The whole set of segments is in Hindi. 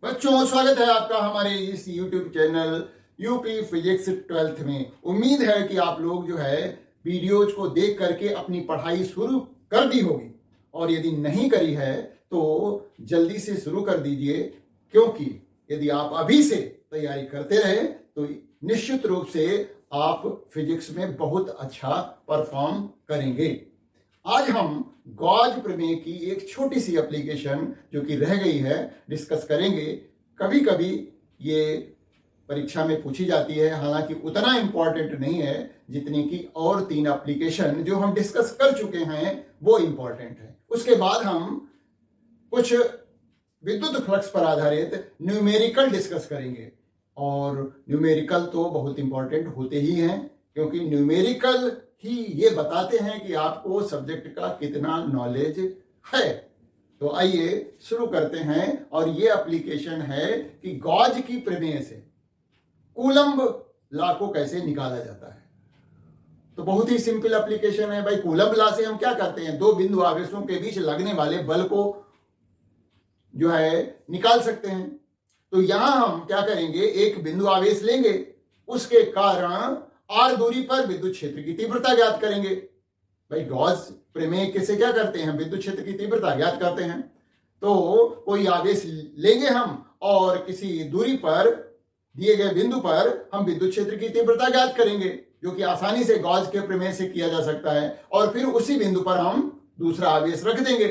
बच्चों, स्वागत है आपका हमारे इस YouTube channel UP physics 12th में। उम्मीद है कि आप लोग जो है वीडियोज को देख करके अपनी पढ़ाई शुरू कर दी होगी, और यदि नहीं करी है तो जल्दी से शुरू कर दीजिए, क्योंकि यदि आप अभी से तैयारी करते रहे तो निश्चित रूप से आप फिजिक्स में बहुत अच्छा परफॉर्म करेंगे। आज हम गॉस प्रमेय की एक छोटी सी एप्लीकेशन जो कि रह गई है डिस्कस करेंगे। कभी कभी ये परीक्षा में पूछी जाती है, हालांकि उतना इंपॉर्टेंट नहीं है जितनी कि और 3 एप्लीकेशन जो हम डिस्कस कर चुके हैं वो इंपॉर्टेंट है। उसके बाद हम कुछ विद्युत फ्लक्स पर आधारित न्यूमेरिकल डिस्कस करेंगे, और न्यूमेरिकल तो बहुत इंपॉर्टेंट होते ही हैं, क्योंकि न्यूमेरिकल ही ये बताते हैं कि आपको सब्जेक्ट का कितना नॉलेज है। तो आइए शुरू करते हैं। और ये एप्लीकेशन है कि गॉस की प्रमेय से कूलम्ब लॉ को कैसे निकाला जाता है। तो बहुत ही सिंपल एप्लीकेशन है भाई। कूलम्ब लॉ से हम क्या करते हैं, 2 बिंदु आवेशों के बीच लगने वाले बल को जो है निकाल सकते हैं। तो यहां हम क्या करेंगे, एक बिंदु आवेश लेंगे, उसके कारण r दूरी पर विद्युत क्षेत्र की तीव्रता ज्ञात करेंगे। भाई गॉस प्रमेय कैसे क्या करते हैं, विद्युत क्षेत्र की तीव्रता ज्ञात करते हैं। तो कोई आवेश लेंगे हम, और किसी दूरी पर दिए गए बिंदु पर हम विद्युत क्षेत्र की तीव्रता ज्ञात करेंगे, जो कि आसानी से गॉस के प्रमेय से किया जा सकता है। और फिर उसी बिंदु पर हम दूसरा आवेश रख देंगे।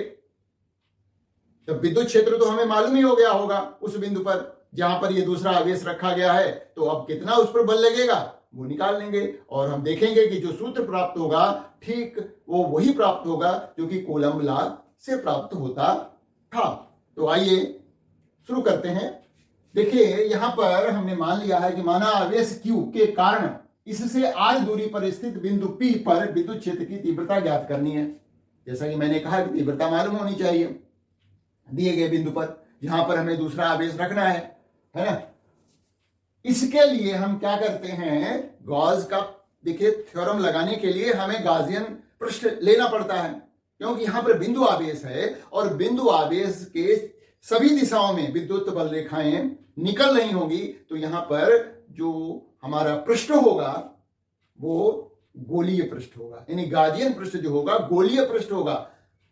तो विद्युत क्षेत्र तो हमें मालूम ही हो गया होगा उस बिंदु पर जहां पर ये दूसरा आवेश रखा गया है। तो अब कितना उस पर बल लगेगा वो निकाल लेंगे, और हम देखेंगे कि जो सूत्र प्राप्त होगा ठीक वो वही प्राप्त होगा जो कि कूलम्ब लॉ से प्राप्त होता था। तो आइए शुरू करते हैं। देखिए, यहां पर हमने मान लिया है कि माना आवेश Q के कारण इससे r दूरी पर स्थित बिंदु P पर विद्युत क्षेत्र की तीव्रता ज्ञात करनी है। जैसा कि मैंने कहा कि तीव्रता मालूम होनी चाहिए दिए गए बिंदु पर जहां पर हमें दूसरा आवेश रखना है ना। इसके लिए हम क्या करते हैं, गॉस का देखिए थ्योरम लगाने के लिए हमें गॉसियन पृष्ठ लेना पड़ता है, क्योंकि यहां पर बिंदु आवेश है और बिंदु आवेश के सभी दिशाओं में विद्युत बल रेखाएं निकल रही होंगी। तो यहां पर जो हमारा पृष्ठ होगा वो गोलीय पृष्ठ होगा, यानी गॉसियन पृष्ठ जो होगा गोलीय पृष्ठ होगा,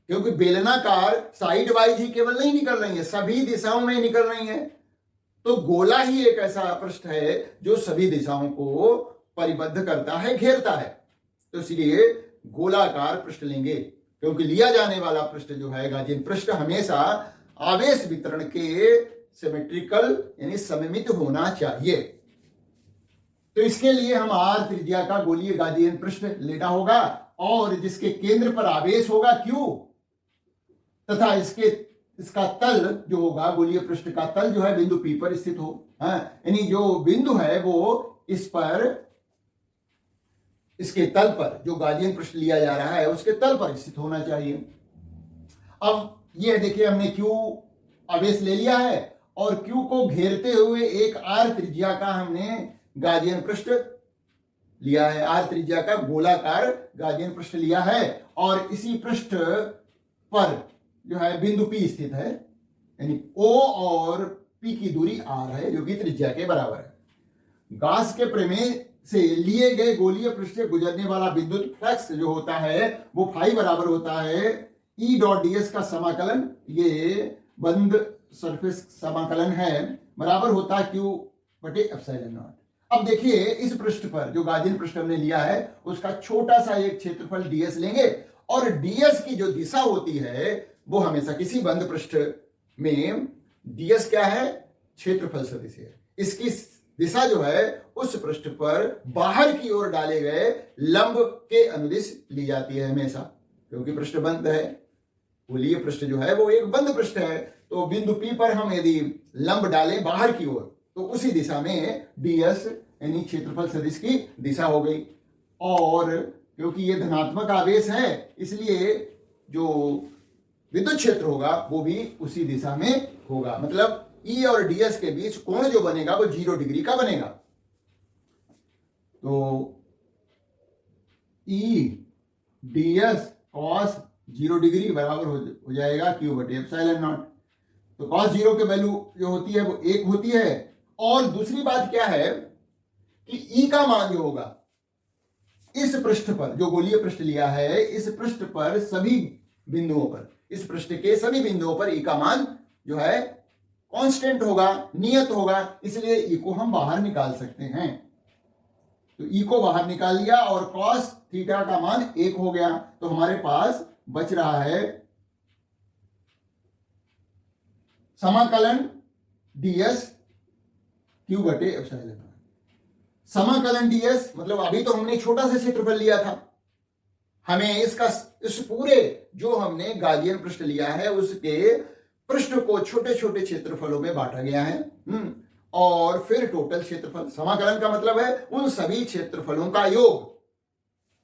क्योंकि बेलनाकार साइड वाइज ही केवल नहीं निकल रही है, सभी दिशाओं में निकल रही है। तो गोला ही एक ऐसा पृष्ठ है जो सभी दिशाओं को परिबद्ध करता है, घेरता है। तो इसलिए गोलाकार पृष्ठ लेंगे, क्योंकि लिया जाने वाला पृष्ठ जो है गॉसियन पृष्ठ हमेशा आवेश वितरण के सिमेट्रिकल यानी सममित होना चाहिए। तो इसके लिए हम r त्रिज्या का गोलीय गॉसियन पृष्ठ लेना होगा, और जिसके केंद्र पर आवेश होगा Q, तथा इसका तल जो होगा गोलीय पृष्ठ का तल जो है बिंदु P पर स्थित हो। यानी जो बिंदु है वो इस पर इसके तल पर जो गॉसियन पृष्ठ लिया जा रहा है उसके तल पर स्थित होना चाहिए। अब ये देखिए, हमने Q आवेश ले लिया है और Q को घेरते हुए एक r त्रिज्या का हमने गॉसियन पृष्ठ लिया है, r त्रिज्या का गोलाकार गॉसियन पृष्ठ लिया है, और इसी पृष्ठ पर जो है बिंदु P स्थित है, यानी O और P की दूरी r है, जो कि त्रिज्या के बराबर है। गॉस के प्रमेय से लिए गए गोलीय पृष्ठ से गुजरने वाला विद्युत फ्लक्स जो होता है वो फाई बराबर होता है E डॉट ds का समाकलन, ये बंद सरफेस समाकलन है, बराबर होता है Q बटे एप्सिलॉन नॉट। अब देखिए, इस पृष्ठ पर जो गॉसियन पृष्ठ हमने लिया है उसका छोटा सा एक क्षेत्रफल ds लेंगे, और ds की जो दिशा होती है वो हमेशा किसी बंद पृष्ठ में ds क्या है, क्षेत्रफल सदिश है। इसकी दिशा जो है उस पृष्ठ पर बाहर की ओर डाले गए लंब के अनुदिश ली जाती है हमेशा, क्योंकि पृष्ठ बंद है। गोलीय पृष्ठ जो है वो एक बंद पृष्ठ है। तो बिंदु P पर हम यदि लंब डालें बाहर की ओर तो उसी दिशा में ds यानी क्षेत्रफल सदिश की दिशा हो गई। और क्योंकि ये धनात्मक आवेश है इसलिए जो विद्युत क्षेत्र होगा वो भी उसी दिशा में होगा, मतलब E और ds के बीच कोण जो बनेगा वो 0 डिग्री का बनेगा। तो E ds cos 0 डिग्री बराबर हो जाएगा Q बटे एप्सिलॉन नॉट। तो cos 0 की वैल्यू जो होती है वो 1 होती है। और दूसरी बात क्या है कि ई का मान जो होगा इस पृष्ठ पर, जो गोलीय पृष्ठ लिया है, इस पृष्ठ पर सभी बिंदुओं पर, इस पृष्ठ के सभी बिंदुओं पर ई का मान जो है कांस्टेंट होगा, नियत होगा, इसलिए ई को हम बाहर निकाल सकते हैं। तो ई को बाहर निकाल लिया और cos थीटा का मान 1 हो गया। तो हमारे पास बच रहा है समाकलन ds q बटे एप्सिलॉन। समाकलन ds मतलब अभी तो हमने छोटा सा क्षेत्रफल लिया था, हमें इसका इस पूरे जो हमने गालियन पृष्ठ लिया है उसके पृष्ठ को छोटे छोटे क्षेत्रफलों में बांटा गया है और फिर टोटल क्षेत्रफल। समाकलन का मतलब है उन सभी क्षेत्रफलों का योग।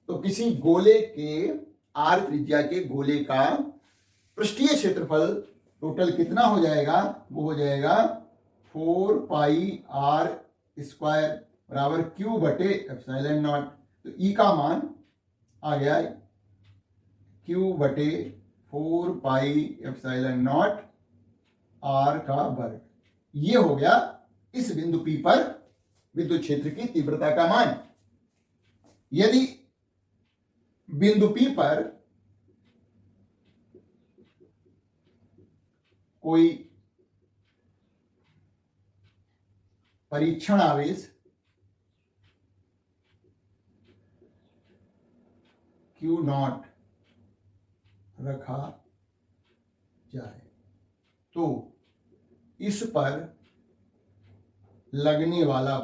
तो किसी गोले के r त्रिज्या के गोले का पृष्ठीय क्षेत्रफल टोटल कितना हो जाएगा, वो हो जाएगा 4 पाई r स्क्वायर बराबर q बटे एप्सिलॉन नॉट। तो ई का मान आ गया q बटे 4 पाई एप्सिलॉन नॉट r का वर्ग। ये हो गया इस बिंदु P पर विद्युत क्षेत्र की तीव्रता का मान। यदि बिंदु P पर कोई परीक्षण आवेश Q नॉट रखा जाए तो इस पर लगने वाला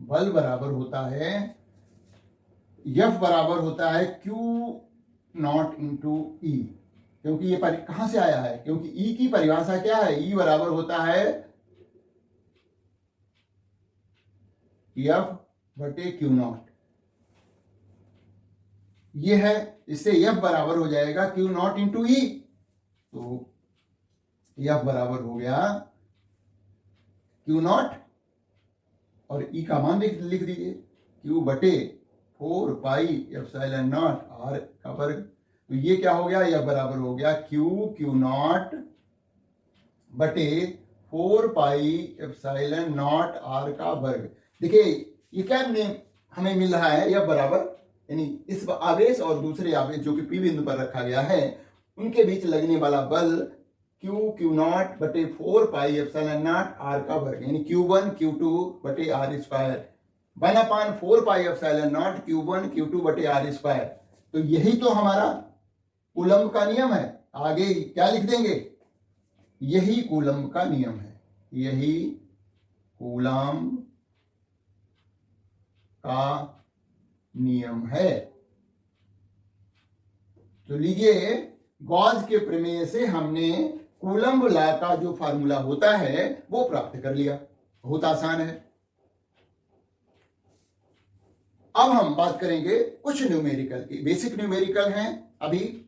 बल बराबर होता है F बराबर होता है Q नॉट इंटू ई। क्योंकि ये कहां से आया है, क्योंकि ई की परिभाषा क्या है, ई बराबर होता है F बटे Q नॉट। ये है, इससे F बराबर हो जाएगा Q नॉट इंटू ई। तो F बराबर हो गया Q नॉट और ई का मान लिख दीजिए Q बटे 4 पाई एप्सिलॉन नॉट r का वर्ग। तो ये क्या हो गया, यह बराबर हो गया Q नॉट बटे 4 पाई एप्सिलॉन नॉट r का वर्ग। देखिए ये क्या हमें मिल रहा है, यह बराबर यानी इस आवेश और दूसरे आवेश जो कि P बिंदु पर रखा गया है उनके बीच लगने वाला बल Q नॉट बटे 4 पाई एप्सिलॉन नॉट r का वर्ग यानी Q1 Q2 बटे r square 1/4 pi epsilon not Q1 Q2 बटे r स्क्वायर। तो यही तो हमारा कूलम्ब का नियम है। आगे क्या लिख देंगे, यही कूलम्ब का नियम है, यही कूलम्ब का नियम है। तो लीजिए गॉस के प्रमेय से हमने कूलम्ब लॉ का जो फार्मूला होता है वो प्राप्त कर लिया। बहुत आसान है। अब हम बात करेंगे कुछ न्यूमेरिकल की, बेसिक न्यूमेरिकल हैं अभी,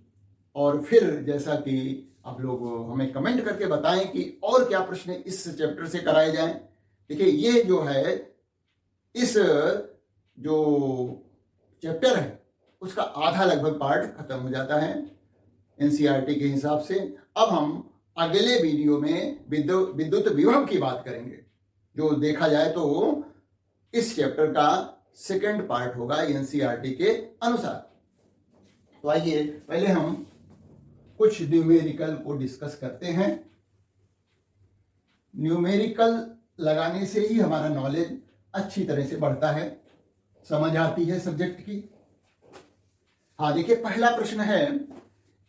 और फिर जैसा कि आप लोग हमें कमेंट करके बताएं कि और क्या प्रश्न इस चैप्टर से कराए जाएं। देखिए ये जो है इस जो चैप्टर है उसका आधा लगभग पार्ट खत्म हो जाता है एनसीईआरटी के हिसाब से। अब हम अगले वीडियो में विद्युत विभव की बात करेंगे, जो देखा जाए तो इस चैप्टर का सेकंड पार्ट होगा एनसीईआरटी के अनुसार। तो आइए पहले हम कुछ न्यूमेरिकल को डिस्कस करते हैं। न्यूमेरिकल लगाने से ही हमारा नॉलेज अच्छी तरह से बढ़ता है, समझ आती है सब्जेक्ट की। हाँ देखिए पहला प्रश्न है,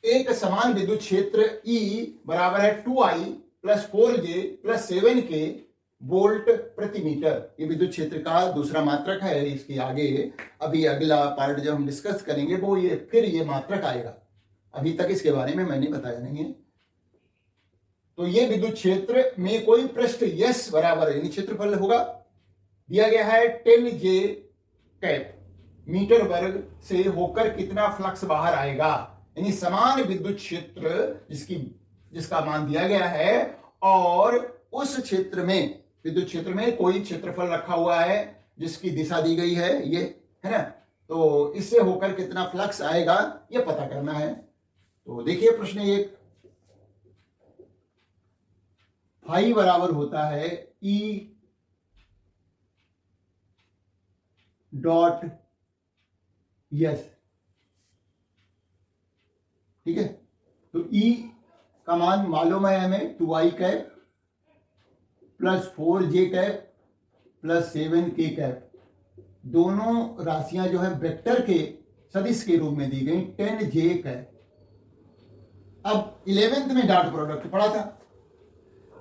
एक समान विद्युत क्षेत्र E बराबर है 2I plus 4J plus 7K volt प्रति मीटर। ये विद्युत क्षेत्र का दूसरा मात्रक है। इसके आगे अभी अगला पार्ट जब हम डिस्कस करेंगे वो फिर ये मात्रक आएगा। अभी तक इसके बारे में मैंने बताया नहीं है। तो ये विद्युत क्षेत्र में कोई पृष्ठ S बराबर यानी क्षेत्रफल होगा, दिया गया है 10J कैप मीटर वर्ग से होकर कितना फ्लक्स बाहर आएगा। यानी समान विद्युत क्षेत्र जिसका मान दिया गया है और उस क्षेत्र में विद्युत क्षेत्र में कोई क्षेत्रफल रखा हुआ है जिसकी दिशा दी गई है, ये है ना। तो इससे होकर कितना फ्लक्स आएगा ये पता करना है। तो देखिए प्रश्न एक, फाई बराबर होता है ई डॉट यस। ठीक है, तो ई का मान मालूम है हमें 2i cap plus 4j cap plus 7k cap, दोनों राशियां जो है वेक्टर के सदिश के रूप में दी गई 10j कैप। अब 11th में डॉट प्रोडक्ट पढ़ा था,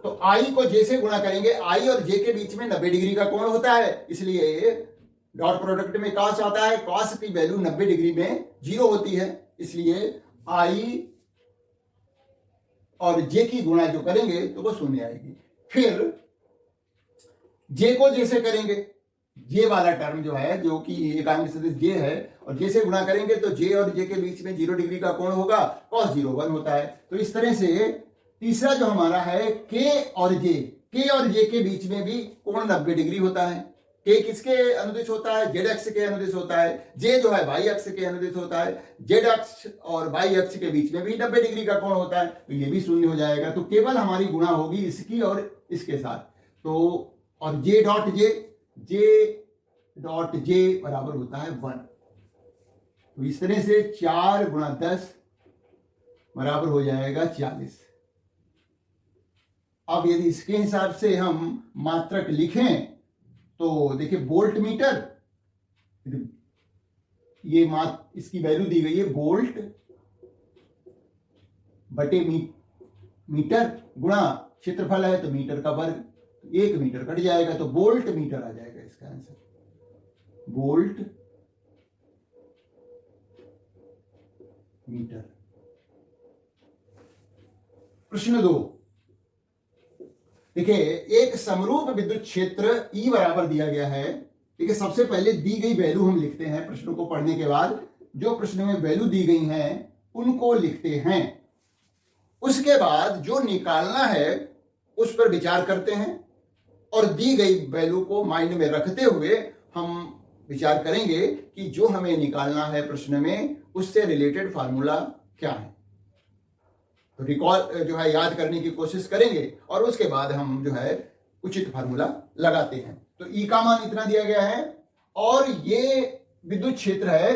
तो आई को जे से गुणा करेंगे, आई और जे के बीच में 90 डिग्री का कोण होता है, इसलिए डॉट प्रोडक्ट में कॉस आता है, कॉस की वैल्यू 90 डिग्री में 0 होती है, इसलिए आई और जे की गुणा जो करेंगे तो वो शून्य आएगी। फिर जे को जे से करेंगे, जे वाला टर्म जो है जो कि एकांक सदिश जे है, और जे से गुणा करेंगे तो जे और जे के बीच में 0 डिग्री का कोण होगा, cos 0 1 होता है। तो इस तरह से तीसरा जो हमारा है के और जे के बीच में भी कोण 90 डिग्री होता है। के किसके अनुदिश होता है? जेड अक्ष के अनुदिश होता है। जे जो है वाई अक्ष के अनुदिश होता है। जेड अक्ष और वाई अक्ष के बीच में भी 90 डिग्री का कोण होता है, तो ये भी शून्य हो जाएगा। तो केवल हमारी गुणा होगी इसकी और इसके साथ। तो और जे डॉट जे बराबर होता है 1। तो इस तरह से 4 गुणा 10 बराबर हो जाएगा 40। अब यदि इसके हिसाब से हम मात्रक लिखें तो देखिए वोल्ट मीटर, ये इसकी वैल्यू दी गई है वोल्ट बटे मीटर गुणा क्षेत्रफल है तो मीटर का वर्ग, 1 मीटर कट जाएगा तो वोल्ट मीटर आ जाएगा इसका आंसर, वोल्ट मीटर। प्रश्न 2, देखिए एक समरूप विद्युत क्षेत्र E बराबर दिया गया है। देखिए सबसे पहले दी गई वैल्यू हम लिखते हैं, प्रश्नों को पढ़ने के बाद जो प्रश्न में वैल्यू दी गई हैं उनको लिखते हैं, उसके बाद जो निकालना है उस पर विचार करते हैं और दी गई वैल्यू को माइंड में रखते हुए हम विचार करेंगे कि जो हमें निकालना है प्रश्न में उससे रिलेटेड फार्मूला क्या है। तो रिकॉल जो है याद करने की कोशिश करेंगे और उसके बाद हम जो है उचित फार्मूला लगाते हैं। तो ई का मान इतना दिया गया है और ये विद्युत क्षेत्र है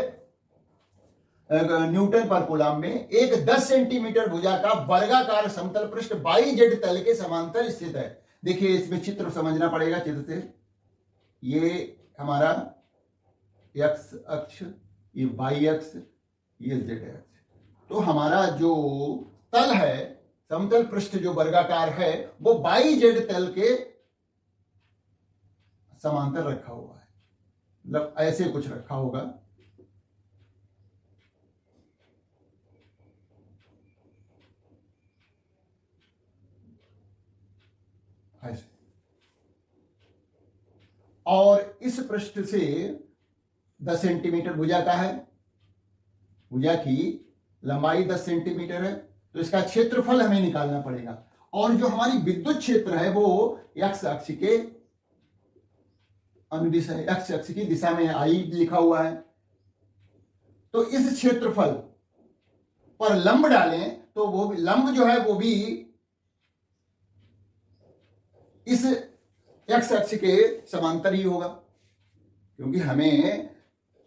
न्यूटन पर कूलम में, एक 10 सेंटीमीटर भुजा का वर्गाकार समतल पृष्ठ बाई जेड तल के समांतर स्थित है। देखिए इसमें चित्र समझना पड़ेगा, चित्र से ये हमारा एक्स अक्ष, ये वाई अक्ष, ये जेड अक्ष। तो हमारा जो तल है समतल पृष्ठ जो वर्गाकार है वो बाई जेड तल के समांतर रखा हुआ है, मतलब ऐसे कुछ रखा होगा। ऐसे, और इस पृष्ठ से 10 सेंटीमीटर भुजा का है, भुजा की लंबाई 10 सेंटीमीटर है, तो इसका क्षेत्रफल हमें निकालना पड़ेगा। और जो हमारी विद्युत क्षेत्र है वो एक्स अक्ष के अनुदिश है, एक्स अक्ष की दिशा में आई लिखा हुआ है। तो इस क्षेत्रफल पर लंब डालें तो वो लंब जो है वो भी इस एक्स अक्ष के समांतर ही होगा, क्योंकि हमें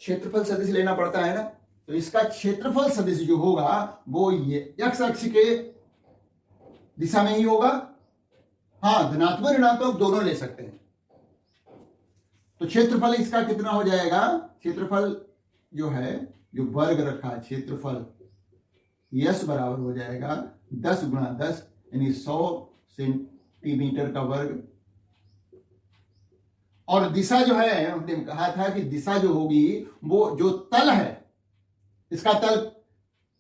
क्षेत्रफल सदिश लेना पड़ता है ना। तो इसका क्षेत्रफल सदिश जो होगा वो ये एक्स अक्ष के दिशा में ही होगा। हाँ, धनात्मक ऋणात्मक दोनों ले सकते हैं। तो क्षेत्रफल इसका कितना हो जाएगा? क्षेत्रफल जो है, जो वर्ग रखा है क्षेत्रफल, यस बराबर हो जाएगा 10 गुणा 10 यानी 100 सेंटीमीटर का वर्ग। और दिशा जो है, हमने कहा था कि दिशा जो होगी वो जो तल है, इसका तल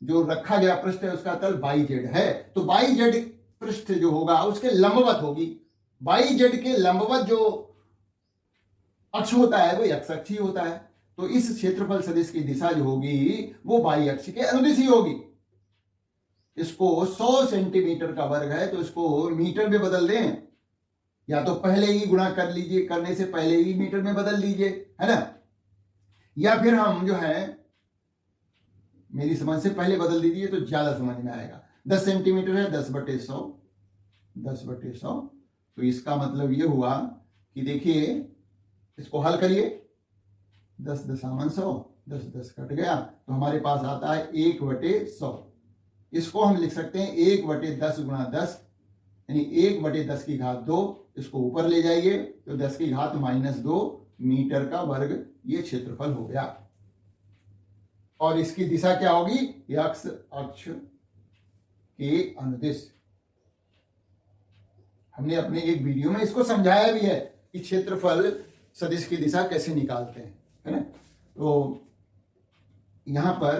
जो रखा गया पृष्ठ है उसका तल बाई जेड है, तो बाई जेड पृष्ठ जो होगा उसके लंबवत होगी। बाई जेड के लंबवत जो अक्ष होता है वो एक्स अक्ष ही होता है। तो इस क्षेत्रफल सदिश की दिशा जो होगी वो बाई अक्ष के अनुदिश ही होगी। इसको 100 सेंटीमीटर का वर्ग है तो इसको मीटर में बदल दें, या तो पहले ही गुणा कर लीजिए, करने से पहले ही मीटर में बदल लीजिए, है ना, या फिर हम जो है मेरी समझ से पहले बदल दीजिए तो ज्यादा समझ में आएगा। 10 सेंटीमीटर है, 10/100, 10/100। तो इसका मतलब ये हुआ कि देखिए इसको हल करिए, 10 दशामन 100, 10 10 कट गया तो हमारे पास आता है 1/100। इसको हम लिख सकते हैं 1/10 गुणा 10, यानी 1/10 की घात 2। इसको ऊपर ले जाइए तो 10 की घात -2 मीटर का वर्ग ये क्षेत्रफल हो गया। और इसकी दिशा क्या होगी? x अक्ष के अनुदिश। हमने अपने एक वीडियो में इसको समझाया भी है कि क्षेत्रफल सदिश की दिशा कैसे निकालते हैं, है ना। तो यहां पर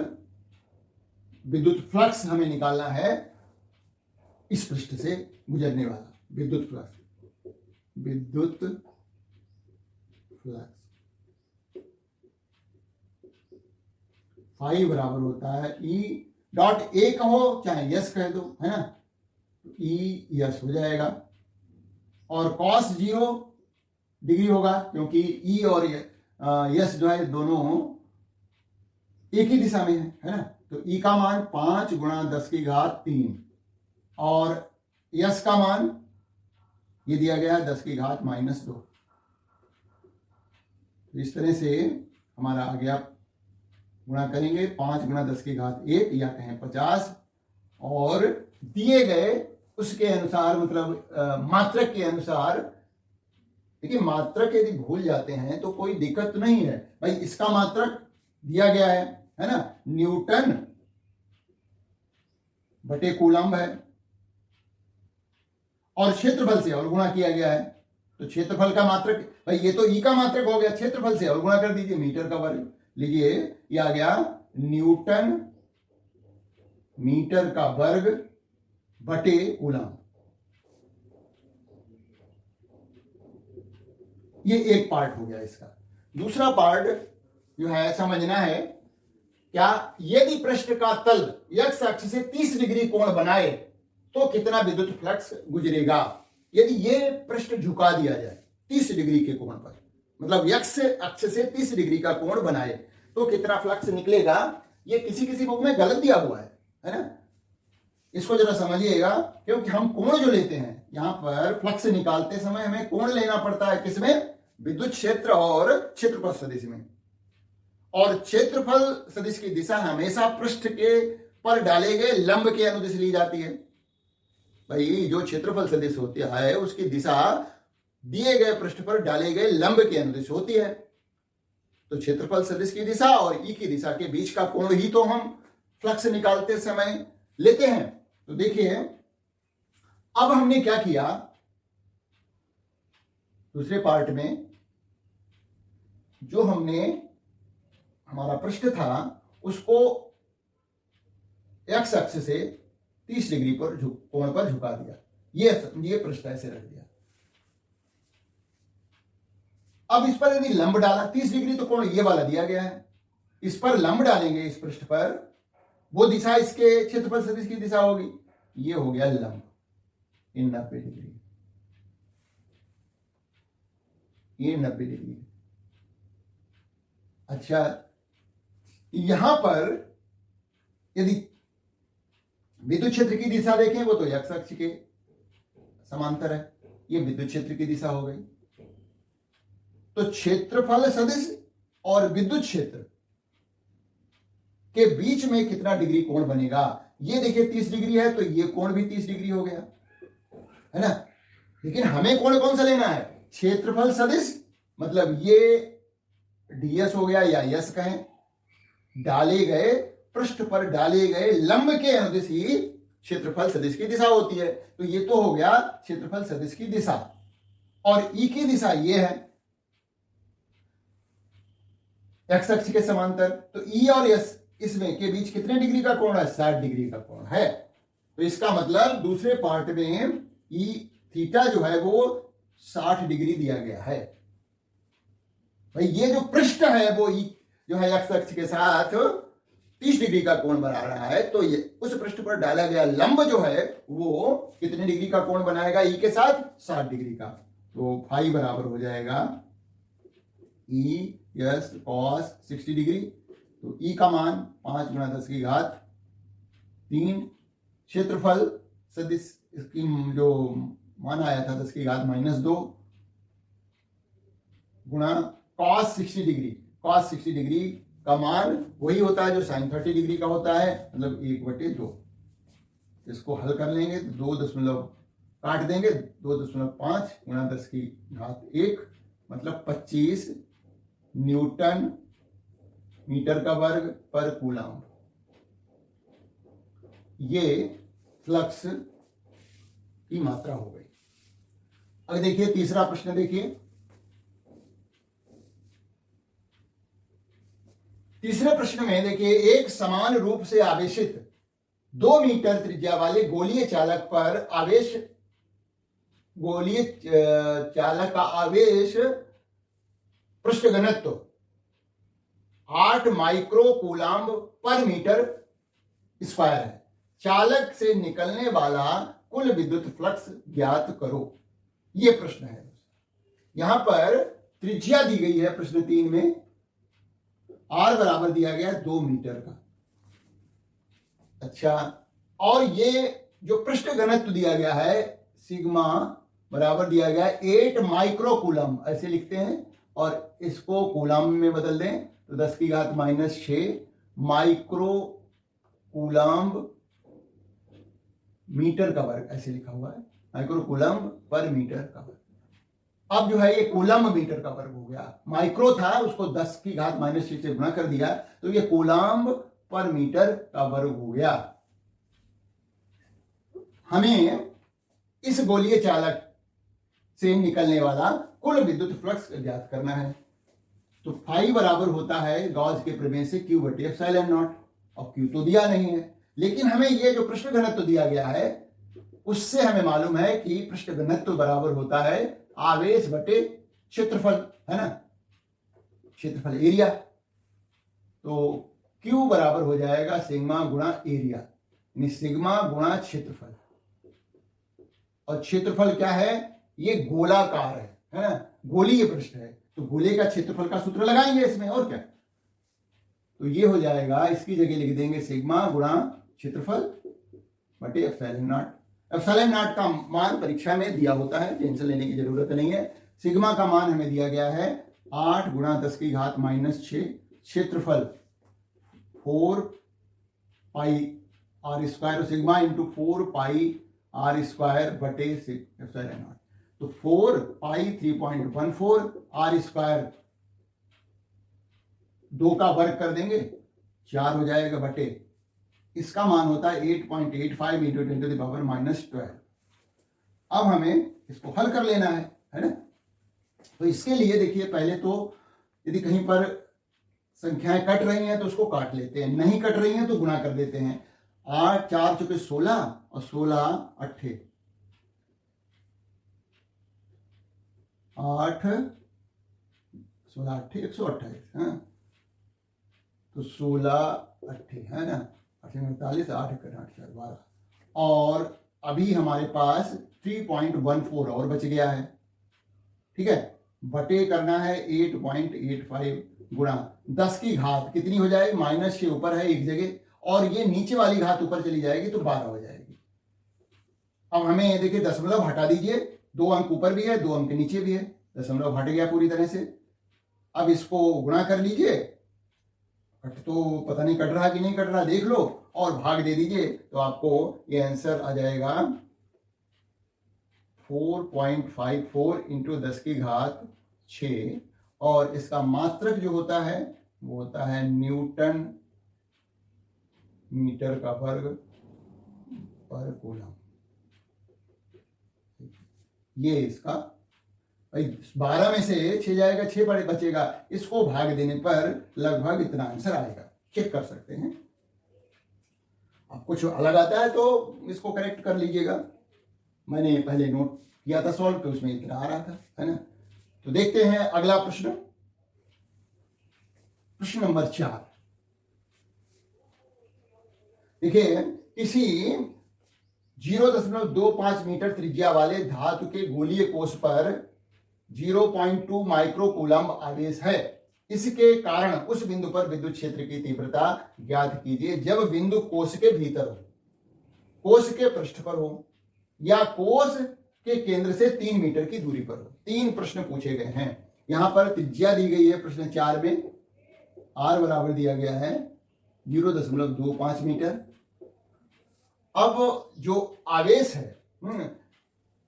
विद्युत फ्लक्स हमें निकालना है, इस पृष्ठ से गुजरने वाला विद्युत फ्लक्स, विद्युत फ्लक्स फाई बराबर होता है E.A कहो चाहे यस कह दो, है ना। E यस हो जाएगा और cos 0 डिग्री होगा, क्योंकि E और यस जो है दोनों एक ही दिशा में है ना। तो E का मान 5 गुणा 10 की घात 3 और यस का मान ये दिया गया है 10 की घात -2। तो इस तरह से हमारा आ गया, गुणा करेंगे 5 गुणा 10 की घात 1 या कहें 50 और दिए गए उसके अनुसार, मतलब मात्रक के अनुसार। देखिए मात्रक यदि भूल जाते हैं तो कोई दिक्कत नहीं है भाई, इसका मात्रक दिया गया है ना, न्यूटन बटे कूलम्ब है और क्षेत्रफल से और गुणा किया गया है। तो क्षेत्रफल का मात्रक भाई, ये तो ई का मात्रक हो गया, क्षेत्रफल से और गुणा कर दीजिए मीटर का वर्ग। लीजिए ये आ गया न्यूटन मीटर का वर्ग बटे कूलम्ब। ये एक पार्ट हो गया इसका। दूसरा पार्ट जो है समझना है, क्या यदि पृष्ठ का तल x अक्ष से 30 डिग्री कोण बनाए तो कितना विद्युत फ्लक्स गुजरेगा। यदि ये पृष्ठ झुका दिया जाए 30 डिग्री के कोण पर, मतलब x अक्ष से 30 डिग्री का कोण बनाए तो कितना फ्लक्स निकलेगा। ये किसी बुक में गलत दिया हुआ है ना। इसको जरा समझिएगा, क्योंकि हम कोण जो लेते हैं यहां पर फ्लक्स निकालते समय हमें कोण लेना पड़ता है, किसमें? विद्युत क्षेत्र और क्षेत्रफल सदिश में। और क्षेत्रफल सदिश की दिशा हमेशा पृष्ठ के पर डाले गए लंब के अनुदिश ली जाती है। भाई जो क्षेत्रफल सदिश होती है उसकी दिशा दिए गए पृष्ठ पर डाले गए लंब के अनुदिश होती है। तो क्षेत्रफल सदिश की दिशा और ई की दिशा के बीच का कोण ही तो हम फ्लक्स निकालते समय लेते हैं। तो देखिए अब हमने क्या किया, दूसरे पार्ट में जो हमने हमारा पृष्ठ था उसको x अक्ष से 30 डिग्री पर कोण पर झुका दिया। ये पृष्ठ ऐसे रख दिया। अब इस पर यदि लंब डाला 30 डिग्री, तो कोण ये वाला दिया गया है, इस पर लंब डालेंगे इस पृष्ठ पर, वो दिशा इसके क्षेत्रफल सदिश की दिशा होगी। ये हो गया लंब, 90 डिग्री, ये 90 डिग्री। अच्छा, यहां पर यदि विद्युत क्षेत्र की दिशा देखें वो तो x अक्ष के समांतर है, ये विद्युत क्षेत्र की दिशा हो गई। तो क्षेत्रफल सदिश और विद्युत क्षेत्र के बीच में कितना डिग्री कोण बनेगा। ये देखिए 30 डिग्री है तो ये कोण भी 30 डिग्री हो गया, है ना। लेकिन हमें कोण कौन सा लेना है? क्षेत्रफल सदिश, मतलब ये ds हो गया या यस कहें, डाले गए पृष्ठ पर डाले गए लंब के अनुदिश ही क्षेत्रफल सदिश की दिशा होती है। तो ये तो हो गया क्षेत्रफल सदिश की दिशा। और ई की दिशा ये है x अक्ष के समांतर। तो ई और एस इसमें के बीच कितने डिग्री का कोण है? 60 डिग्री का कोण है। तो इसका मतलब दूसरे पार्ट में ई थीटा जो है वो 60 डिग्री दिया गया है। भाई ये जो पृष्ठ है वो ई जो है x अक्ष के साथ 30 डिग्री का कोण बना रहा है, तो ये उस पृष्ठ पर डाला गया लंब जो है वो कितने डिग्री का कोण बनाएगा? ई के साथ 60 डिग्री का। तो फाई बराबर हो जाएगा ई यस कॉस 60 डिग्री। तो ई का मान 5 गुणा 10 की घात 3, क्षेत्रफल सदिश इसकी जो मान आया था 10 की घात -2 गुणा cos 60 डिग्री। cos 60 डिग्री का मान वही होता है जो sin 30 डिग्री का होता है, मतलब 1/2। इसको हल कर लेंगे तो 2 दशमलव काट देंगे, 2.5 गुणा 10 की घात 1 मतलब 25 न्यूटन मीटर का वर्ग पर कूलम। ये फ्लक्स की मात्रा हो गई। अब देखिए तीसरा प्रश्न देखिए। तीसरे प्रश्न में देखिए, एक समान रूप से आवेशित 2 मीटर त्रिज्या वाले गोलीय चालक पर आवेश गोलीय चालक का आवेश पृष्ठ घनत्व 8 माइक्रो कूलम्ब पर मीटर स्क्वायर है। चालक से निकलने वाला कुल विद्युत फ्लक्स ज्ञात करो। यह प्रश्न है। यहां पर त्रिज्या दी गई है प्रश्न 3 में, आर बराबर दिया गया 2 मीटर का। अच्छा, और ये जो पृष्ठ घनत्व दिया गया है सिग्मा बराबर दिया गया है 8 माइक्रो कूलम, ऐसे लिखते हैं, और इसको कूलम में बदल दें तो 10 की घात -6 माइक्रो कूलम्ब मीटर का वर्ग, ऐसे लिखा हुआ है, माइक्रो कूलम्ब पर मीटर का वर्ग। अब जो है ये कूलम्ब मीटर का वर्ग हो गया। माइक्रो था, उसको 10 की घात -6 से गुणा कर दिया तो ये कूलम्ब पर मीटर का वर्ग हो गया। हमें इस गोलीय चालक से निकलने वाला कुल विद्युत फ्लक्स ज्ञात करना है। तो फाई बराबर होता है गॉस के प्रमेय से Q/ε0। और Q तो दिया नहीं है, लेकिन हमें ये जो पृष्ठ घनत्व दिया गया है उससे हमें मालूम है कि पृष्ठ घनत्व बराबर होता है आवेश बटे क्षेत्रफल, है ना, क्षेत्रफल एरिया। तो Q बराबर हो जाएगा सिग्मा गुणा एरिया, यानी सिग्मा गुणा क्षेत्रफल। और क्षेत्रफल क्या है? ये गोलाकार है ना, गोलीय पृष्ठ है, तो गोले का क्षेत्रफल का सूत्र लगाएंगे इसमें, और क्या। तो ये हो जाएगा, इसकी जगह लिख देंगे सिग्मा गुणा क्षेत्रफल बटे ε0। ε0 का मान परीक्षा में दिया होता है, टेंशन लेने की जरूरत नहीं है। सिग्मा का मान हमें दिया गया है 8 गुणा 10 की घात -6, क्षेत्रफल 4 पाई r स्क्वायर, सिग्मा इंटू 4 पाई r स्क्वायर बटे ε0। तो 4 पाई 3.14 r स्क्वायर 2 का वर्ग कर देंगे 4 हो जाएगा बटे, इसका मान होता है 8.85 इंटू 10⁻⁻12। अब हमें इसको हल कर लेना है ना। तो इसके लिए देखिए, पहले तो यदि कहीं पर संख्याएं कट रही हैं तो उसको काट लेते हैं, नहीं कट रही हैं तो गुणा कर देते हैं। 8 4 चुके 16 और 16 8 8 16 8 128, हाँ, तो 16 8 है ना, 48 8 8 12। और अभी हमारे पास 3.14 और बच गया है, ठीक है। बटे करना है 8.85 गुणा 10 की घात कितनी हो जाएगी, -6 ऊपर है एक जगह, और ये नीचे वाली घात ऊपर चली जाएगी तो 12 हो जाएगी। अब हमें देखिए दशमलव हटा दीजिए, 2 अंक ऊपर भी है 2 अंक नीचे भी है, दशमलव हट गया पूरी तरह से। अब इसको गुणा कर लीजिए, कट तो पता नहीं कट रहा कि नहीं कट रहा, देख लो, और भाग दे दीजिए तो आपको ये आंसर आ जाएगा 4.54 इंटू 10 की घात 6, और इसका मात्रक जो होता है वो होता है न्यूटन मीटर का वर्ग पर कूलम। ये इसका 12 में से 6 जाएगा, 6 बचेगा, इसको भाग देने पर लगभग इतना आंसर आएगा। चेक कर सकते हैं, आप कुछ अलग आता है तो इसको करेक्ट कर लीजिएगा। मैंने पहले नोट किया था सॉल्व, तो उसमें इतना आ रहा था, है ना। तो देखते हैं अगला प्रश्न, प्रश्न नंबर 4। देखिए, किसी 0.25 मीटर त्रिज्या वाले धातु के गोलीय कोश पर 0.2 माइक्रो कूलम्ब आवेश है। इसके कारण उस बिंदु पर विद्युत क्षेत्र की तीव्रता ज्ञात कीजिए जब बिंदु कोश के भीतर हो, कोश के पृष्ठ पर हो या कोश के केंद्र से 3 मीटर की दूरी पर हो। 3 प्रश्न पूछे गए हैं। यहां पर त्रिज्या दी गई है प्रश्न 4 में, r बराबर दिया गया है 0.25 मीटर। अब जो आवेश है,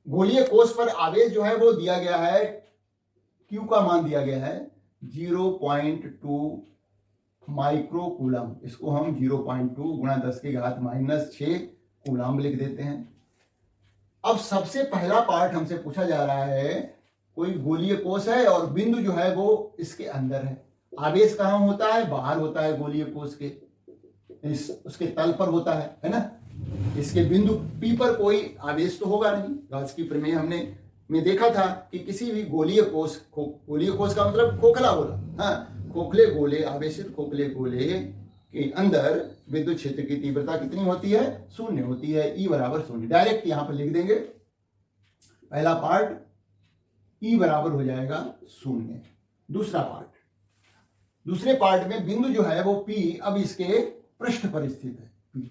गोलीय कोश पर आवेश जो है वो दिया गया है, Q का मान दिया गया है 0.2 माइक्रो कूलम। इसको हम 0.2 गुणा 10⁻⁻6 कूलम लिख देते हैं। अब सबसे पहला पार्ट हमसे पूछा जा रहा है, कोई गोलीय कोश है और बिंदु जो है वो इसके अंदर है। आवेश कहाँ होता है? बाहर होता है गोलीय कोश के, उसके तल पर होता है ना। इसके बिंदु P पर कोई आवेश तो होगा नहीं। गॉस की प्रमेय हमने में देखा था कि किसी भी गोलीय कोश का मतलब खोखला गोला, हाँ, खोखले गोले, आवेशित खोखले गोले के अंदर विद्युत क्षेत्र की तीव्रता कितनी होती है? 0 होती है। E बराबर 0 डायरेक्ट यहां पर लिख देंगे। पहला पार्ट E बराबर हो जाएगा 0। दूसरा पार्ट, दूसरे पार्ट में बिंदु जो है वो P अब इसके पृष्ठ पर स्थित है P।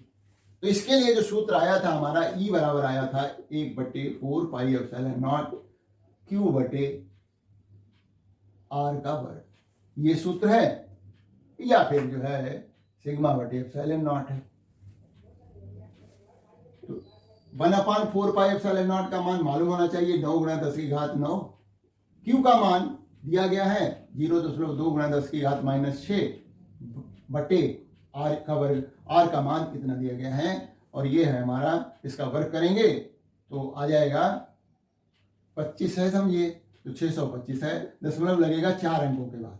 तो इसके लिए जो सूत्र आया था हमारा, E बराबर आया था 1/4 पाई एप्सिलॉन नॉट Q बटे R का वर्ग। ये सूत्र है, या फिर जो है सिग्मा बटे एप्सिलॉन नॉट है। तो 1/4 पाई एप्सिलॉन नॉट का मान मालूम होना चाहिए, 9 गुणा 10⁻9। Q का मान दिया गया है 0.2 गुणा 10⁻6 बटे R का वर्ग। R का मान कितना दिया गया है और ये है हमारा, इसका वर्ग करेंगे तो आ जाएगा 25 है, समझिए। तो 625 है, दशमलव लगेगा 4 अंकों के बाद,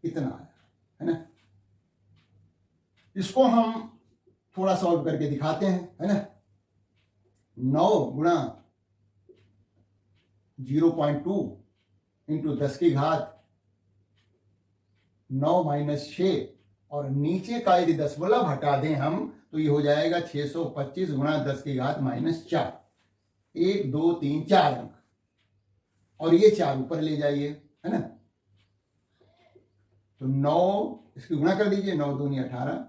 इतना आया है ना। इसको हम थोड़ा सॉल्व करके दिखाते हैं, है ना। 9 गुणा 0.2 इंटू 10⁻9 - 6 और नीचे का यदि दशमलव हटा दें हम तो ये हो जाएगा 625 गुणा 10⁻4। 1 2 3 4 अंक, और ये 4 ऊपर ले जाइए, है ना। तो 9 इसकी गुणा कर दीजिए, 9 दूनी 18,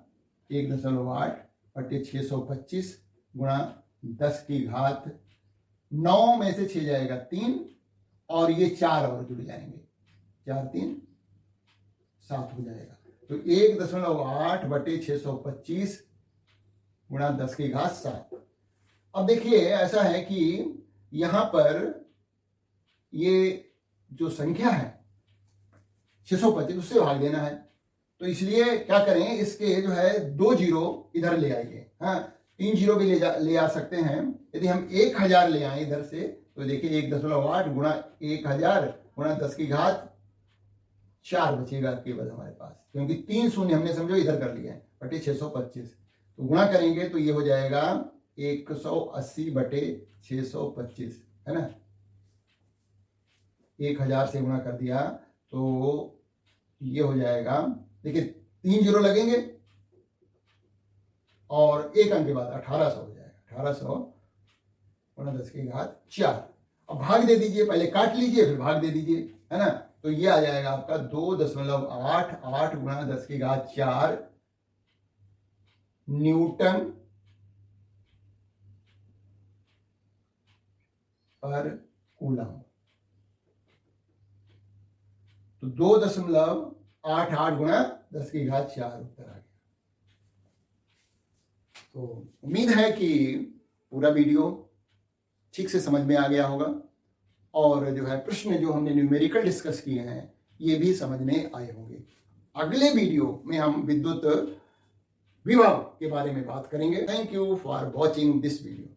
1.8 बटे 625 गुणा 10⁻9 में से 6 जाएगा 3 और ये 4 और जुड़ जाएंगे, 4 3 7 हो जाएगा। तो 1.8 बटे 625 गुणा 10⁻7। अब देखिए ऐसा है कि यहां पर ये जो संख्या है 625 उससे भाग देना है, तो इसलिए क्या करें, इसके जो है 2 जीरो इधर ले आइए, हाँ 3 जीरो भी ले आ सकते हैं। यदि हम 1000 ले आए इधर से तो देखिए 1.8 गुणा 1000 गुणा 10⁻4 बचेगा केवल हमारे पास, क्योंकि 3 शून्य हमने समझो इधर कर लिया है, बटे 625। तो गुणा करेंगे तो ये हो जाएगा 180 बटे 625, है ना। 1000 से गुणा कर दिया तो ये हो जाएगा, देखिए 3 जीरो लगेंगे और 1 अंक के बाद 1800 हो जाएगा। 1800 गुणा 10⁻4। अब भाग दे दीजिए, पहले काट लीजिए फिर भाग दे दीजिए, है ना। तो ये आ जाएगा आपका 2.88 गुणा 10⁻4 न्यूटन पर कूलम। तो 2.88 गुणा 10⁻4 उत्तर आ गया। तो उम्मीद है कि पूरा वीडियो ठीक से समझ में आ गया होगा और जो है प्रश्न जो हमने न्यूमेरिकल डिस्कस किए हैं ये भी समझ में आए होंगे। अगले वीडियो में हम विद्युत विभव के बारे में बात करेंगे। Thank you for watching this video.